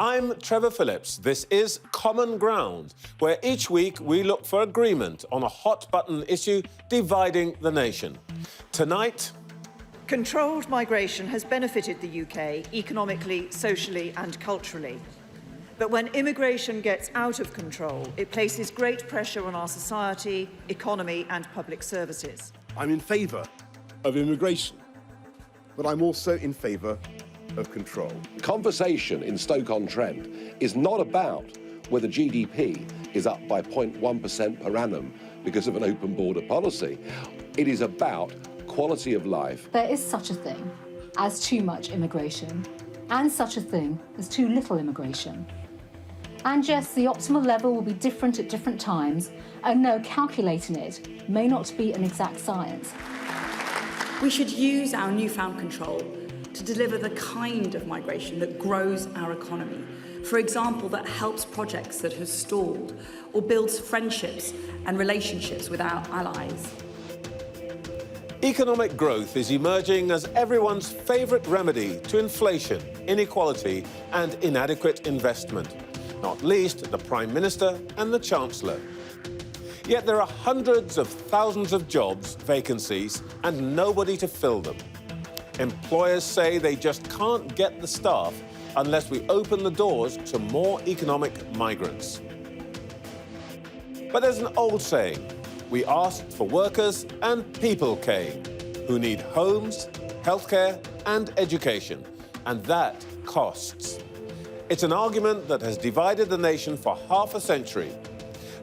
I'm Trevor Phillips. This is Common Ground, where each week we look for agreement on a hot-button issue dividing the nation. Tonight... Controlled migration has benefited the UK economically, socially and culturally. But when immigration gets out of control, it places great pressure on our society, economy and public services. I'm in favour of immigration, but I'm also in favour of control. Conversation in Stoke-on-Trent is not about whether GDP is up by 0.1% per annum because of an open border policy. It is about quality of life. There is such a thing as too much immigration and such a thing as too little immigration. And yes, the optimal level will be different at different times, and no, calculating it may not be an exact science. We should use our newfound control to deliver the kind of migration that grows our economy. For example, that helps projects that have stalled or builds friendships and relationships with our allies. Economic growth is emerging as everyone's favourite remedy to inflation, inequality and inadequate investment, not least the Prime Minister and the Chancellor. Yet there are hundreds of thousands of jobs, vacancies and nobody to fill them. Employers say they just can't get the staff unless we open the doors to more economic migrants. But there's an old saying, we asked for workers and people came, who need homes, healthcare and education, and that costs. It's an argument that has divided the nation for half a century.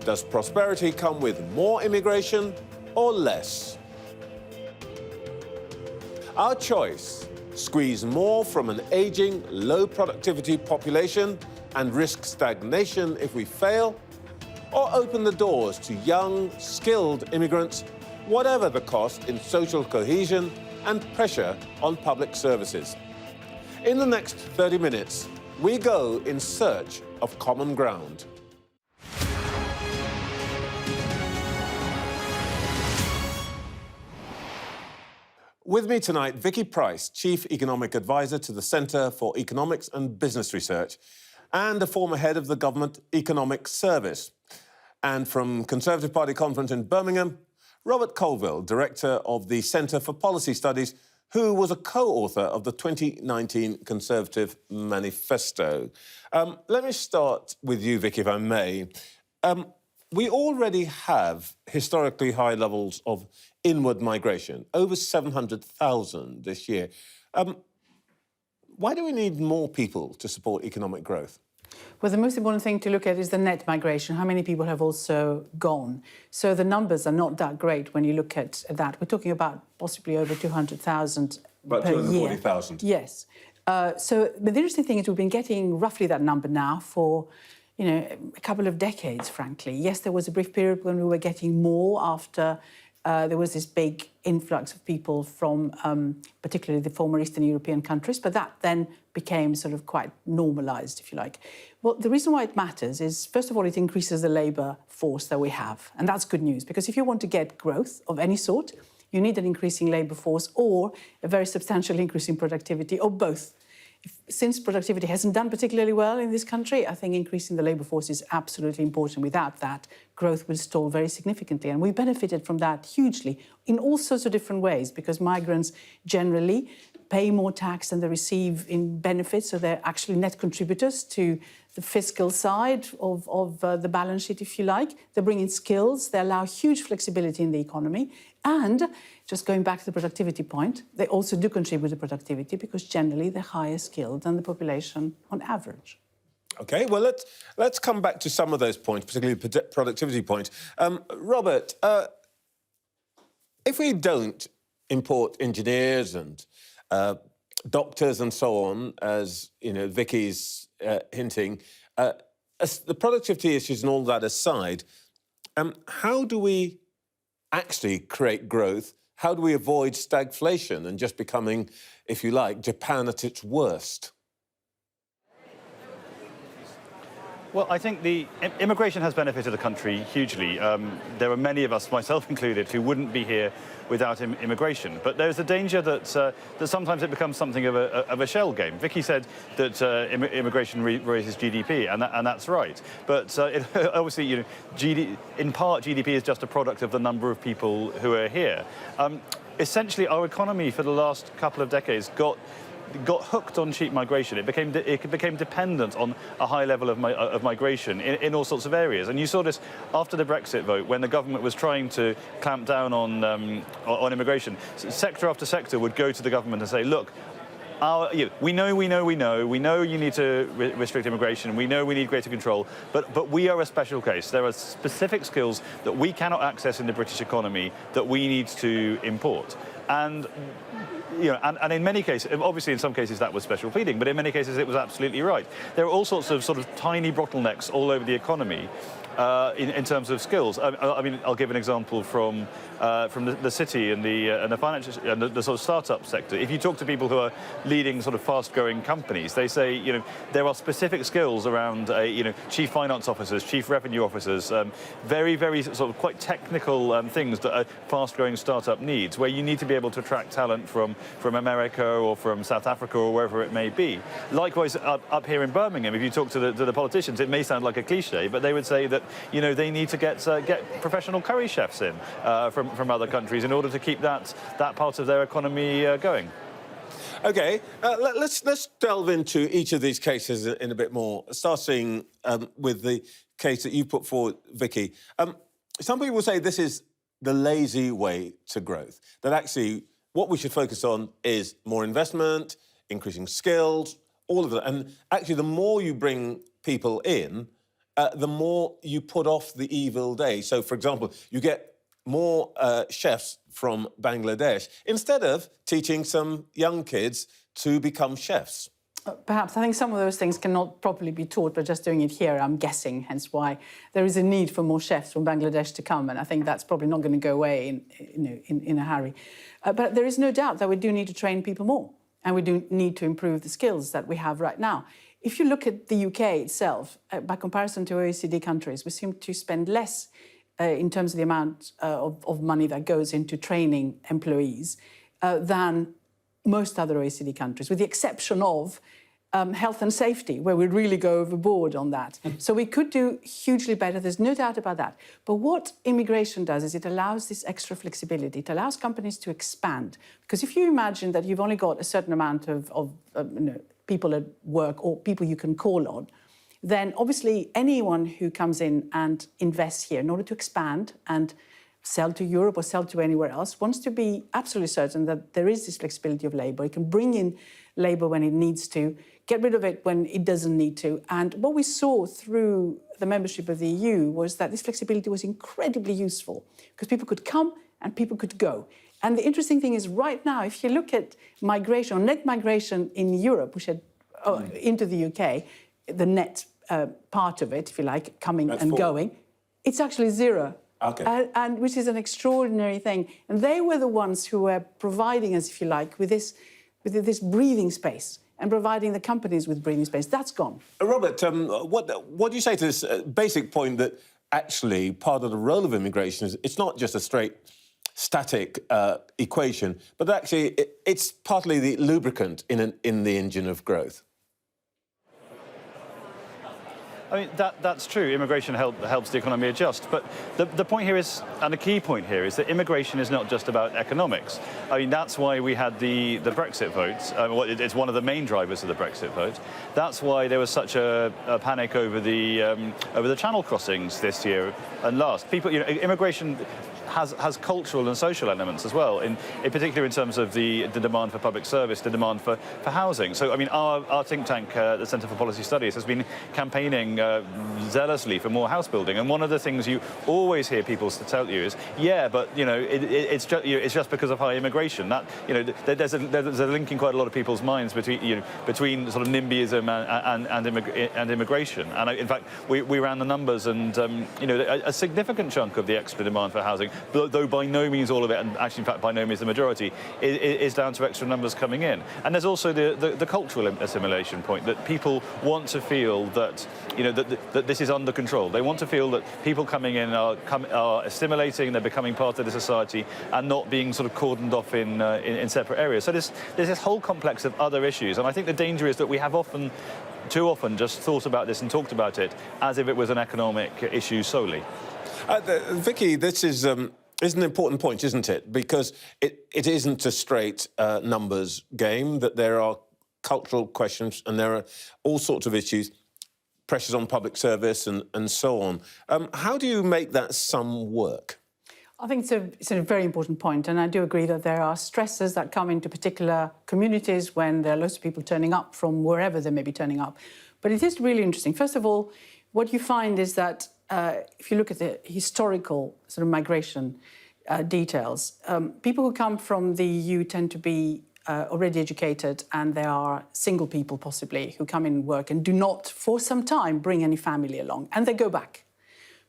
Does prosperity come with more immigration or less? Our choice: squeeze more from an ageing, low-productivity population and risk stagnation if we fail, or open the doors to young, skilled immigrants, whatever the cost in social cohesion and pressure on public services. In the next 30 minutes, we go in search of common ground. With me tonight, Vicky Pryce, Chief Economic Advisor to the Centre for Economics and Business Research, and a former head of the Government Economic Service. And from Conservative Party Conference in Birmingham, Robert Colville, Director of the Centre for Policy Studies, who was a co-author of the 2019 Conservative Manifesto. Let me start with you, Vicky, if I may. We already have historically high levels of inward migration, over 700,000 this year. Why do we need more people to support economic growth? Well, the most important thing to look at is the net migration, how many people have also gone. So the numbers are not that great when you look at that. We're talking about possibly over 200,000 About per 240,000. year. Yes. But the interesting thing is we've been getting roughly that number now for, a couple of decades, frankly. Yes, there was a brief period when we were getting more after there was this big influx of people from particularly the former Eastern European countries, but that then became sort of quite normalised, if you like. Well, the reason why it matters is, first of all, it increases the labour force that we have, and that's good news, because if you want to get growth of any sort, you need an increasing labour force or a very substantial increase in productivity, or both. Since productivity hasn't done particularly well in this country, I think increasing the labour force is absolutely important. Without that, growth will stall very significantly. And we benefited from that hugely in all sorts of different ways, because migrants generally pay more tax than they receive in benefits, so they're actually net contributors to the fiscal side of the balance sheet, if you like. They bring in skills, they allow huge flexibility in the economy, and just going back to the productivity point, they also do contribute to productivity because generally they're higher skilled than the population on average. OK, well, let's come back to some of those points, particularly the productivity point. Robert, if we don't import engineers and doctors and so on, as Vicky's hinting, as the productivity issues and all that aside, how do we actually create growth? How do we avoid stagflation and just becoming, if you like, Japan at its worst? Well, I think the immigration has benefited the country hugely. There are many of us, myself included, who wouldn't be here without immigration. But there's a danger that that sometimes it becomes something of a shell game. Vicky said that immigration raises GDP, and that's right. But obviously, you know, in part, GDP is just a product of the number of people who are here. Essentially, our economy for the last couple of decades got hooked on cheap migration. It became dependent on a high level of migration in all sorts of areas. And you saw this after the Brexit vote, when the government was trying to clamp down on immigration. Sector after sector would go to the government and say, look, we know you need to restrict immigration, we know we need greater control, but we are a special case. There are specific skills that we cannot access in the British economy that we need to import. And you know, and in many cases, obviously in some cases that was special pleading, but in many cases it was absolutely right. There are all sorts of sort of tiny bottlenecks all over the economy in terms of skills. I mean, I'll give an example from the city and the financial and the sort of startup sector. If you talk to people who are leading sort of fast-growing companies, they say, you know, there are specific skills around, you know, chief finance officers, chief revenue officers, very, very sort of quite technical things that a fast-growing startup needs, where you need to be able to attract talent from America or from South Africa or wherever it may be. Likewise, up here in Birmingham, if you talk to the politicians, it may sound like a cliche, but they would say that, you know, they need to get professional curry chefs in from other countries in order to keep that part of their economy going. OK, let's delve into each of these cases in a bit more, starting with the case that you put forward, Vicky. Some people say this is the lazy way to growth, that actually what we should focus on is more investment, increasing skills, all of that. And actually, the more you bring people in, the more you put off the evil day. So, for example, you get more chefs from Bangladesh instead of teaching some young kids to become chefs. Perhaps. I think some of those things cannot properly be taught by just doing it here, I'm guessing, hence why there is a need for more chefs from Bangladesh to come, and I think that's probably not going to go away in a hurry. But there is no doubt that we do need to train people more, and we do need to improve the skills that we have right now. If you look at the UK itself, by comparison to OECD countries, we seem to spend less in terms of the amount of money that goes into training employees than most other OECD countries, with the exception of health and safety, where we really go overboard on that. So we could do hugely better, there's no doubt about that. But what immigration does is it allows this extra flexibility. It allows companies to expand. Because if you imagine that you've only got a certain amount of people at work or people you can call on, then obviously anyone who comes in and invests here in order to expand and sell to Europe or sell to anywhere else wants to be absolutely certain that there is this flexibility of labour. It can bring in labour when it needs to, get rid of it when it doesn't need to. And what we saw through the membership of the EU was that this flexibility was incredibly useful because people could come and people could go. And the interesting thing is right now, if you look at migration, or net migration in Europe, which had into the UK, the net part of it, if you like, coming and going, it's actually zero. Okay. And which is an extraordinary thing. And they were the ones who were providing us, if you like, with this breathing space and providing the companies with breathing space. That's gone. Robert, what do you say to this basic point that actually part of the role of immigration is it's not just a straight static equation, but actually it's partly the lubricant in the engine of growth? I mean, that's true. Immigration helps the economy adjust. But the point here is, and the key point here, is that immigration is not just about economics. I mean, that's why we had the Brexit vote. It's one of the main drivers of the Brexit vote. That's why there was such a panic over the Channel crossings this year and last. People, you know, immigration has cultural and social elements as well, in particular in terms of the demand for public service, the demand for housing. So, I mean, our think tank, the Centre for Policy Studies, has been campaigning zealously for more house building. And one of the things you always hear people tell you is, yeah, but, you know, it's just because of high immigration. That, you know, there's a link in quite a lot of people's minds between sort of NIMBYism and immigration. And in fact, we ran the numbers, and you know, a significant chunk of the extra demand for housing, though by no means all of it, and actually in fact by no means the majority, is down to extra numbers coming in. And there's also the cultural assimilation point, that people want to feel that, you that this is under control. They want to feel that people coming in are assimilating, they're becoming part of the society, and not being sort of cordoned off in separate areas. So there's this whole complex of other issues, and I think the danger is that we have too often just thought about this and talked about it as if it was an economic issue solely. Vicky, this is an important point, isn't it? Because it isn't a straight numbers game, that there are cultural questions and there are all sorts of issues, pressures on public service and so on. How do you make that sum work? I think it's a very important point, and I do agree that there are stresses that come into particular communities when there are lots of people turning up from wherever they may be turning up. But it is really interesting. First of all, what you find is that if you look at the historical sort of migration details, people who come from the EU tend to be already educated, and they are single people possibly who come in work and do not, for some time, bring any family along, and they go back.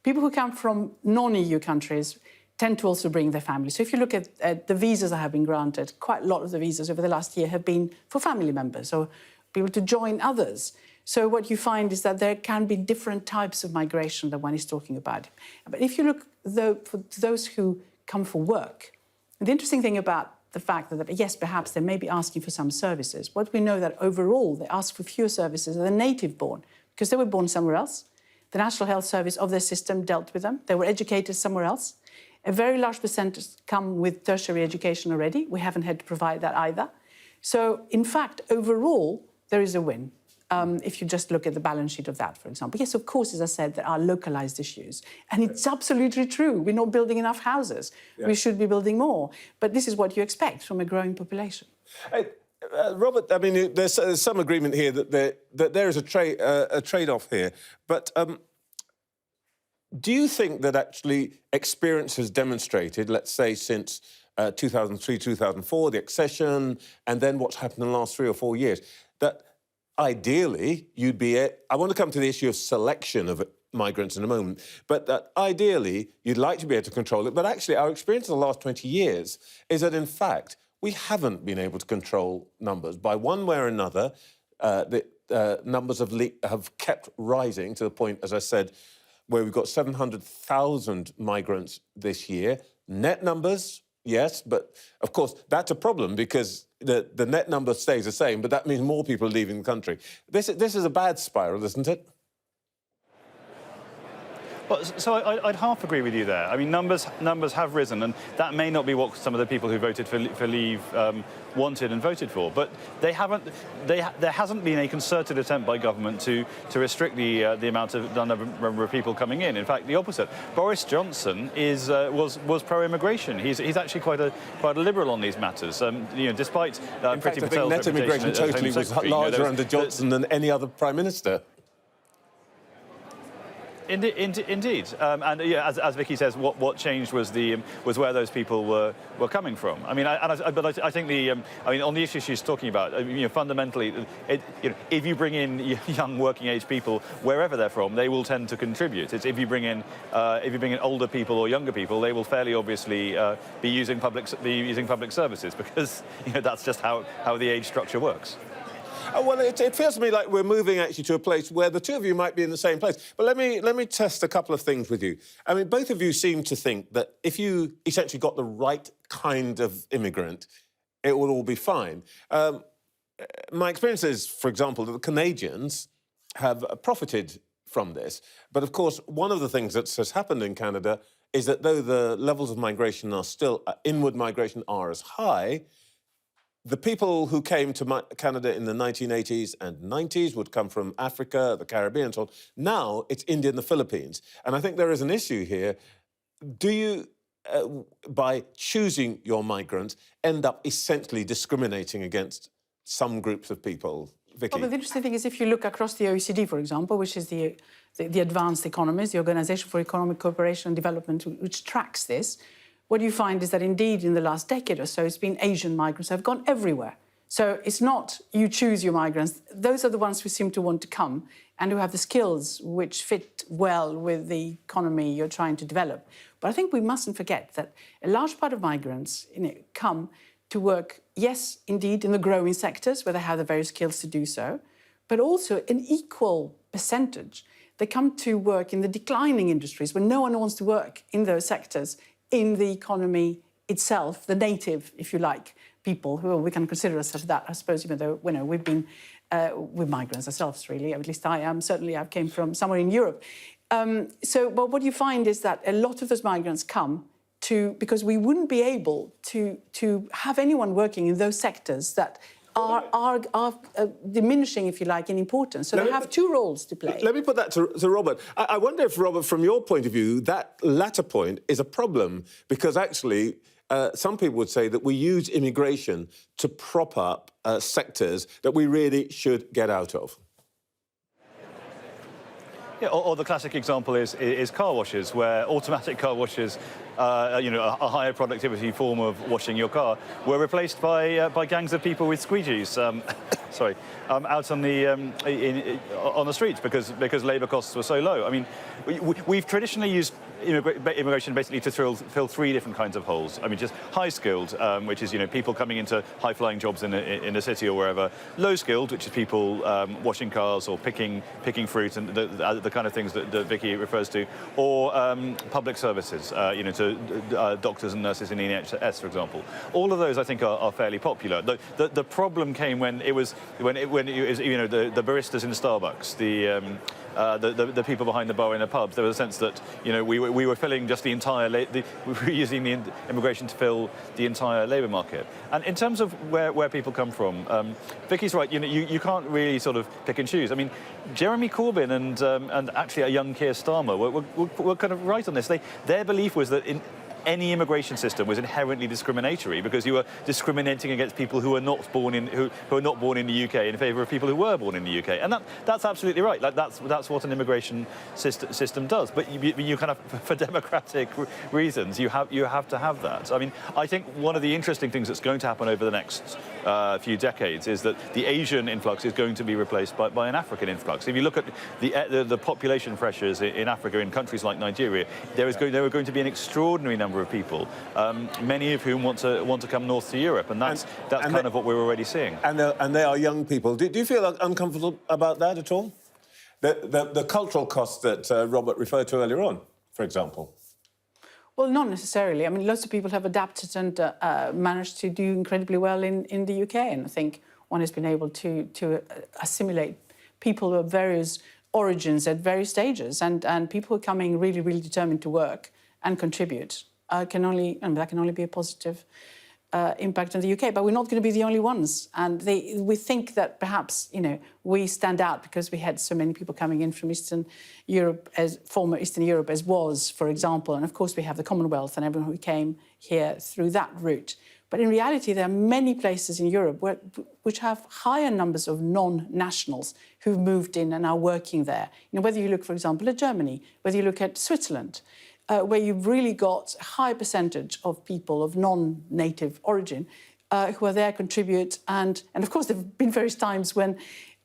People who come from non-EU countries tend to also bring their family. So if you look at the visas that have been granted, quite a lot of the visas over the last year have been for family members or people to join others. So what you find is that there can be different types of migration that one is talking about. But if you look, though, for those who come for work, the interesting thing about the fact that, yes, perhaps they may be asking for some services, what we know that overall they ask for fewer services than the native born, because they were born somewhere else. The National Health Service of their system dealt with them. They were educated somewhere else. A very large percentage come with tertiary education already. We haven't had to provide that either. So, in fact, overall, there is a win. If you just look at the balance sheet of that, for example. Yes, of course, as I said, there are localised issues. And it's absolutely true. We're not building enough houses. Yeah. We should be building more. But this is what you expect from a growing population. Robert, I mean, there's some agreement here that there is a trade-off here. But do you think that actually experience has demonstrated, let's say since 2003, 2004, the accession, and then what's happened in the last 3 or 4 years, that ideally you'd be... I want to come to the issue of selection of migrants in a moment, but that ideally you'd like to be able to control it. But actually our experience in the last 20 years is that, in fact, we haven't been able to control numbers. By one way or another, the numbers have kept rising to the point, as I said, where we've got 700,000 migrants this year. Net numbers, yes, but of course that's a problem because the net number stays the same, but that means more people are leaving the country. This is a bad spiral, isn't it? Well, so I'd half agree with you there. I mean, numbers have risen, and that may not be what some of the people who voted for Leave wanted and voted for. But there hasn't been a concerted attempt by government to restrict the number of people coming in. In fact, the opposite. Boris Johnson was pro-immigration. He's actually quite a liberal on these matters. Despite in fact, I think net immigration totally was larger under Johnson than any other prime minister. Indeed, and yeah, as Vicky says, what changed was where those people were coming from. I mean, I think on the issue she's talking about, fundamentally, if you bring in young working-age people wherever they're from, they will tend to contribute. It's if you bring in older people or younger people, they will fairly obviously be using public services because that's just how the age structure works. Well, it feels to me like we're moving actually to a place where the two of you might be in the same place. But let me test a couple of things with you. I mean, both of you seem to think that if you essentially got the right kind of immigrant, it would all be fine. My experience is, for example, that the Canadians have profited from this. But, of course, one of the things that has happened in Canada is that though the levels of migration are still, inward migration are as high, the people who came to Canada in the 1980s and 90s would come from Africa, the Caribbean, and so on. Now it's India and the Philippines. And I think there is an issue here. Do you, by choosing your migrants, end up essentially discriminating against some groups of people? Vicky? Well, but the interesting thing is if you look across the OECD, for example, which is the advanced economies, the Organization for Economic Cooperation and Development, which tracks this, what you find is that indeed in the last decade or so, it's been Asian migrants have gone everywhere. So it's not you choose your migrants. Those are the ones who seem to want to come and who have the skills which fit well with the economy you're trying to develop. But I think we mustn't forget that a large part of migrants come to work, yes, indeed, in the growing sectors where they have the very skills to do so, but also an equal percentage, they come to work in the declining industries when no one wants to work in those sectors, in the economy itself, the native, if you like, people who we can consider ourselves that, I suppose, even though we've been we're migrants ourselves, really. At least I am. Certainly, I came from somewhere in Europe. But what you find is that a lot of those migrants come because we wouldn't be able to have anyone working in those sectors that are diminishing, if you like, in importance. So they have two roles to play. Let me put that to Robert. I wonder if, Robert, from your point of view, that latter point is a problem because actually some people would say that we use immigration to prop up sectors that we really should get out of. Yeah, or the classic example is car washes, where automatic car washes, a higher productivity form of washing your car, were replaced by gangs of people with squeegees. Out on the streets because labour costs were so low. I mean, we've traditionally used immigration basically to fill three different kinds of holes. I mean, just high-skilled, which is people coming into high-flying jobs in a city or wherever. Low-skilled, which is people washing cars or picking fruit and the kind of things that Vicky refers to, or public services, to doctors and nurses in the NHS, for example. All of those, I think, are fairly popular. The problem came when it was the baristas in Starbucks, the people behind the bar in the pubs. There was a sense that we were filling just the entire we were using the immigration to fill the entire labour market. And in terms of where people come from, Vicky's right. You can't really sort of pick and choose. I mean, Jeremy Corbyn and actually a young Keir Starmer were kind of right on this. Their belief was that any immigration system was inherently discriminatory because you were discriminating against people who are not born in the UK in favour of people who were born in the UK, and that's absolutely right. Like that's what an immigration system does. But you kind of, for democratic reasons, you have to have that. I mean, I think one of the interesting things that's going to happen over the next few decades is that the Asian influx is going to be replaced by an African influx. If you look at the population pressures in Africa, in countries like Nigeria, there are going to be an extraordinary number of people, many of whom want to come north to Europe, and that's kind of what we're already seeing. And they are young people. Do you feel uncomfortable about that at all? The cultural costs that Robert referred to earlier on, for example. Well, not necessarily. I mean, lots of people have adapted and managed to do incredibly well in the UK, and I think one has been able to assimilate people of various origins at various stages, and people who are coming really, really determined to work and contribute. That can only be a positive impact on the UK. But we're not going to be the only ones. And we think that perhaps, we stand out because we had so many people coming in from Eastern Europe, former Eastern Europe, as was, for example. And of course, we have the Commonwealth and everyone who came here through that route. But in reality, there are many places in Europe which have higher numbers of non-nationals who've moved in and are working there. Whether you look, for example, at Germany, whether you look at Switzerland, where you've really got a high percentage of people of non-native origin who are there, contribute, and of course there have been various times when,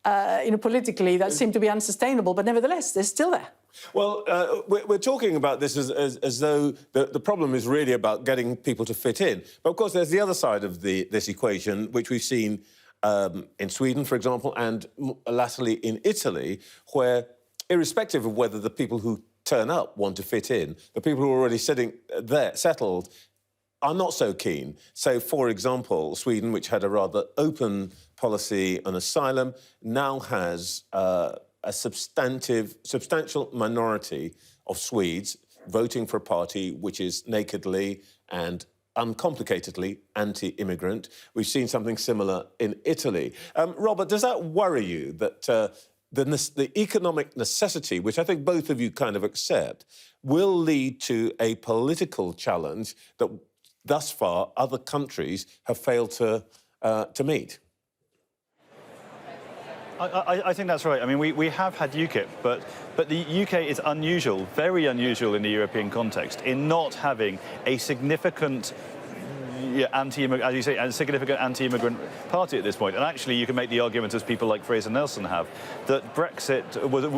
politically that seemed to be unsustainable, but nevertheless they're still there. Well, we're talking about this as though the problem is really about getting people to fit in. But of course there's the other side of this equation, which we've seen in Sweden, for example, and latterly in Italy, where irrespective of whether the people who turn up want to fit in, the people who are already sitting there, settled, are not so keen. So, for example, Sweden, which had a rather open policy on asylum, now has a substantial minority of Swedes voting for a party which is nakedly and uncomplicatedly anti-immigrant. We've seen something similar in Italy. Robert, does that worry you that the economic necessity, which I think both of you kind of accept, will lead to a political challenge that thus far other countries have failed to meet? I think that's right. I mean, we have had UKIP, but the UK is unusual, very unusual in the European context, in not having a significant as you say, a significant anti-immigrant party at this point. And actually, you can make the argument, as people like Fraser Nelson have, that Brexit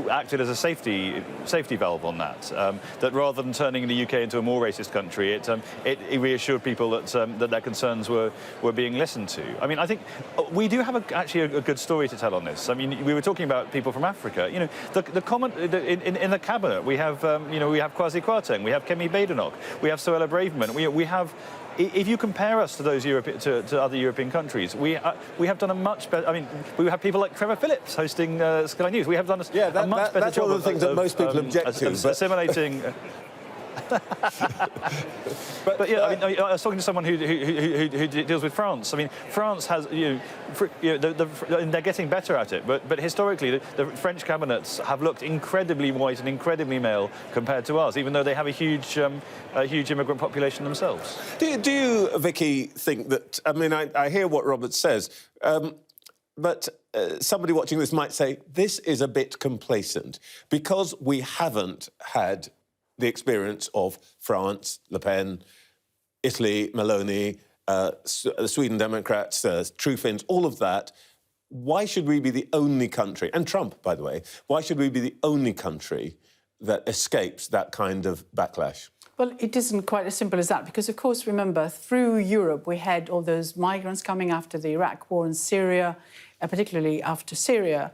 acted as a safety valve on that. That rather than turning the UK into a more racist country, it reassured people that their concerns were being listened to. I mean, I think we do have actually a good story to tell on this. I mean, we were talking about people from Africa. You know, the comment in the cabinet, we have we have Kwasi Kwarteng, we have Kemi Badenoch, we have Suella Braverman, we have. If you compare us to those to other European countries, we have done a much better. I mean, we have people like Trevor Phillips hosting Sky News. We have done a much better that's job one of the things that most people object to. Assimilating. But yeah, I mean, I was talking to someone who deals with France. I mean, France has, they're getting better at it. But historically, the French cabinets have looked incredibly white and incredibly male compared to ours, even though they have a huge immigrant population themselves. Do you, Vicky, think that? I mean, I hear what Robert says, but somebody watching this might say this is a bit complacent because we haven't had the experience of France, Le Pen, Italy, Meloni, the Sweden Democrats, True Finns, all of that. Why should we be the only country, and Trump, by the way, why should we be the only country that escapes that kind of backlash? Well, it isn't quite as simple as that because, of course, remember, through Europe, we had all those migrants coming after the Iraq war and Syria, particularly after Syria,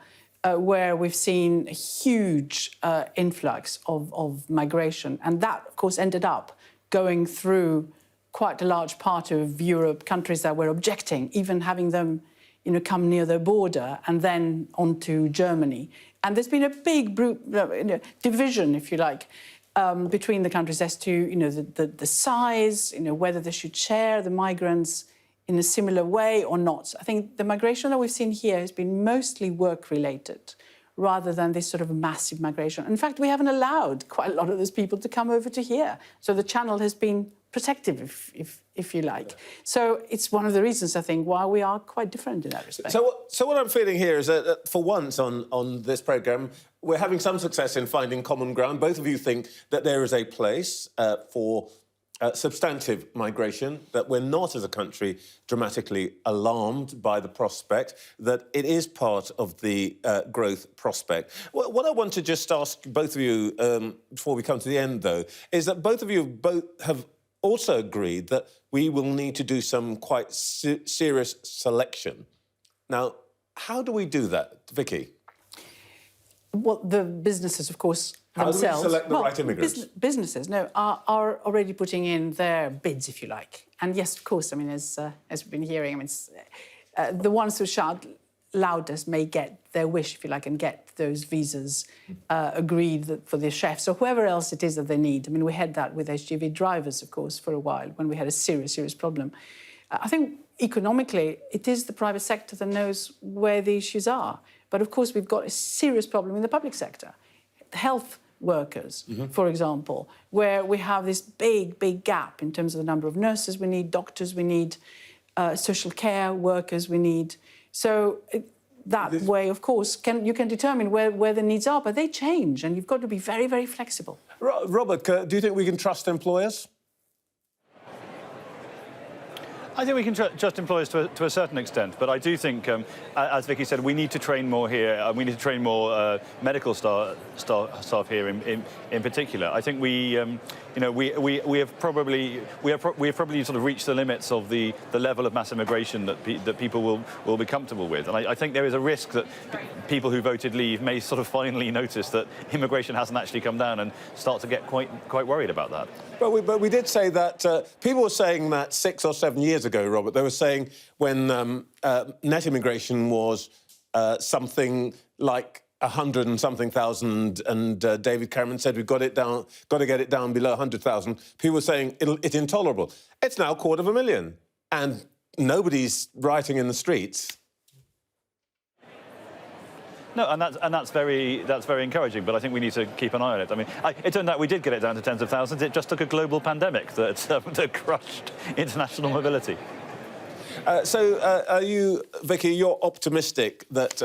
where we've seen a huge influx of migration. And that, of course, ended up going through quite a large part of Europe, countries that were objecting, even having them come near their border and then onto Germany. And there's been a big division, if you like, between the countries as to the size, whether they should share the migrants in a similar way or not. I think the migration that we've seen here has been mostly work-related rather than this sort of massive migration. In fact, we haven't allowed quite a lot of those people to come over to here. So the channel has been protective, if you like. So it's one of the reasons, I think, why we are quite different in that respect. So what I'm feeling here is that for once on this programme, we're having some success in finding common ground. Both of you think that there is a place for substantive migration, that we're not, as a country, dramatically alarmed by the prospect, that it is part of the growth prospect. What I want to just ask both of you, before we come to the end, though, is that both of you have also agreed that we will need to do some quite serious selection. Now, how do we do that, Vicky? Well, the businesses, of course, themselves... How do we select the right immigrants? Businesses, are already putting in their bids, if you like. And yes, of course, I mean, as we've been hearing, I mean, the ones who shout loudest may get their wish, if you like, and get those visas agreed for their chefs or whoever else it is that they need. I mean, we had that with HGV drivers, of course, for a while, when we had a serious problem. I think economically, it is the private sector that knows where the issues are. But, of course, we've got a serious problem in the public sector. Health workers, for example, where we have this big gap in terms of the number of nurses we need, doctors we need, social care workers we need. So that way, of course, you can determine where the needs are, but they change, and you've got to be very flexible. Robert, do you think we can trust employers? I think we can trust employers to a certain extent, but I do think, as Vicky said, we need to train more here. We need to train more medical staff here in particular. I think we have probably sort of reached the limits of the level of mass immigration that people will be comfortable with, and I think there is a risk that people who voted Leave may sort of finally notice that immigration hasn't actually come down and start to get quite worried about that. But we did say that people were saying that 6 or 7 years ago, Robert. They were saying when net immigration was something like 100 and something thousand, and David Cameron said we've got to get it down below 100,000. People were saying it's intolerable. It's now 250,000, and nobody's rioting in the streets. No, and that's very encouraging, but I think we need to keep an eye on it. I mean, it turned out we did get it down to tens of thousands. It just took a global pandemic that crushed international mobility. So are you, Vicky, you're optimistic that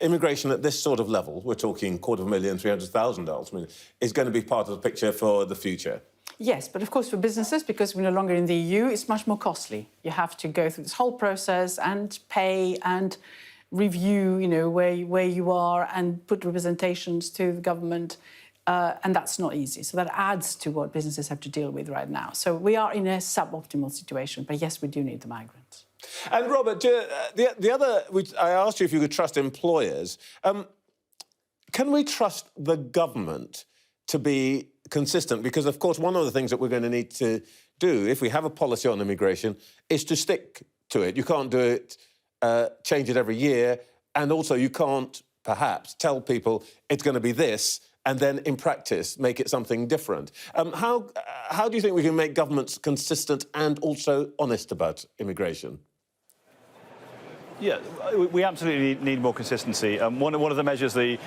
immigration at this sort of level, we're talking 250,000, 300,000 ultimately, is going to be part of the picture for the future? Yes, but of course for businesses, because we're no longer in the EU, it's much more costly. You have to go through this whole process and pay and review, where you are and put representations to the government, and that's not easy. So that adds to what businesses have to deal with right now. So we are in a suboptimal situation, but yes, we do need the migrants. And Robert, the other, I asked you if you could trust employers. Can we trust the government to be consistent? Because, of course, one of the things that we're going to need to do, if we have a policy on immigration, is to stick to it. You can't do it, change it every year, and also you can't, perhaps, tell people it's going to be this, and then, in practice, make it something different. How do you think we can make governments consistent and also honest about immigration? Yeah, we absolutely need more consistency. One of the measures the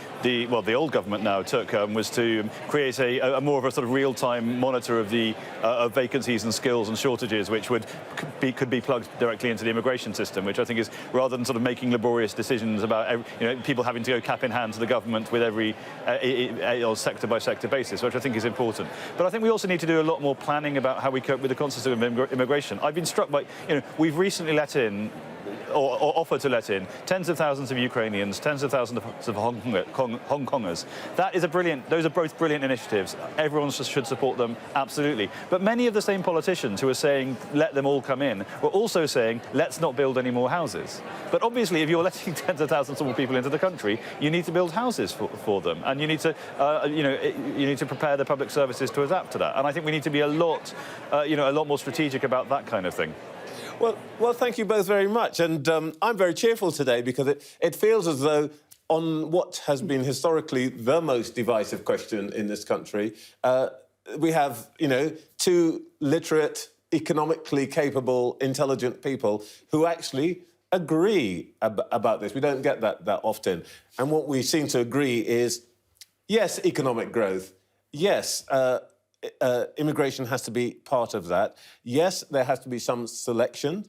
old government now took was to create a more of a sort of real-time monitor of the of vacancies and skills and shortages, which could be plugged directly into the immigration system, which I think is, rather than sort of making laborious decisions about people having to go cap in hand to the government with every sector by sector basis, which I think is important. But I think we also need to do a lot more planning about how we cope with the consequences of immigration. I've been struck by, we've recently let in, or offered to let in, tens of thousands of Ukrainians, tens of thousands of Hong Kongers. Those are both brilliant initiatives. Everyone should support them, absolutely. But many of the same politicians who are saying, let them all come in, were also saying, let's not build any more houses. But obviously, if you're letting tens of thousands of more people into the country, you need to build houses for them. And you need to prepare the public services to adapt to that. And I think we need to be a lot more strategic about that kind of thing. Well, thank you both very much. And I'm very cheerful today because it feels as though on what has been historically the most divisive question in this country, we have, two literate, economically capable, intelligent people who actually agree about this. We don't get that often. And what we seem to agree is, yes, economic growth, yes, immigration has to be part of that. Yes, there has to be some selection.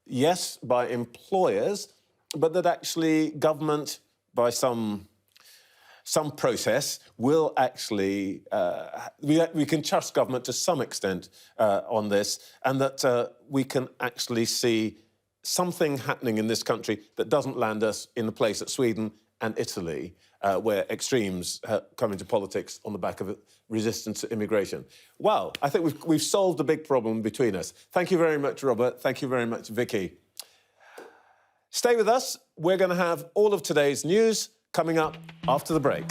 Yes, by employers, but that actually government, by some process, will actually... we can trust government to some extent on this, and that we can actually see something happening in this country that doesn't land us in the place that Sweden and Italy, where extremes come into politics on the back of resistance to immigration. Well, I think we've solved a big problem between us. Thank you very much, Robert. Thank you very much, Vicky. Stay with us. We're going to have all of today's news coming up after the break.